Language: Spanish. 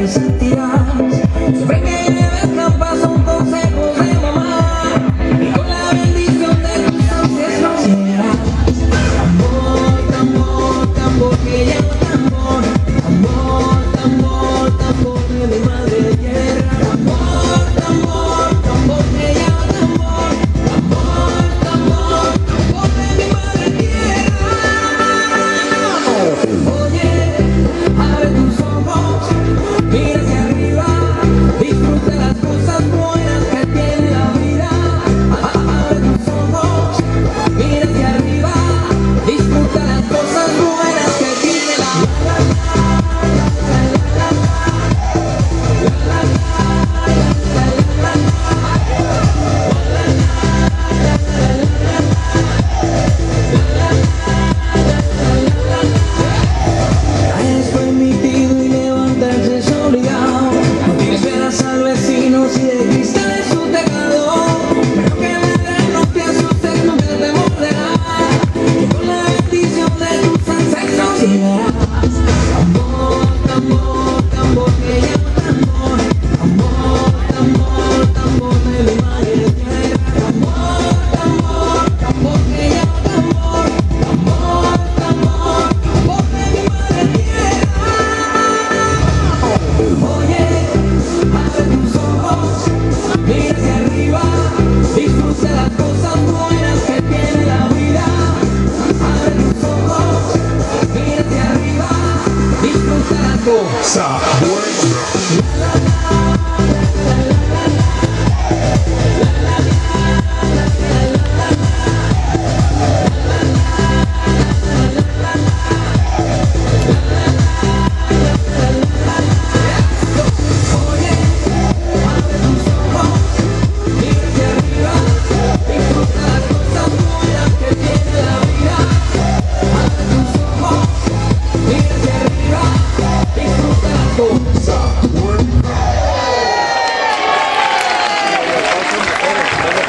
te sentirás. Siempre que lleves trampas son consejos de mamá, y con la bendición de tus ancestros llegarás. Tambor, tambor, tambor que llama tambor. Tambor, tambor, tambor de mi madre tierra. Tambor, tambor, tambor que llama tambor. Tambor, tambor, tambor de mi madre tierra. Oye, abre tus ojos, mira hacia arriba, disfruta las cosas buenas que tiene la vida. Abre tus ojos, mira hacia arriba, disfruta las cosas buenas que tiene la vida. Es permitido y levantarse es obligado. No tienes penas al vecino si de cristal es su teclado. Pero que vendrán, no te asustes, no te morderá. Que con la bendición de tus ancestros llegarás. Tambor, tambor, tambor que llama tambor. Tambor, tambor, tambor de mi madre tierra. Tambor, tambor, tambor que llama tambor. Tambor, tambor, tambor de mi madre tierra. Oye, abre tus ojos, mira hacia arriba, disfruta las cosas buenas que tiene la vida. Abre tus ojos, mira hacia arriba, disfruta las cosas buenas. Oye, abre tus ojos, mira hacia arriba, disfruta las cosas buenas que tiene la vida. Abre tus ojos, mira hacia arriba, disfruta las cosas buenas.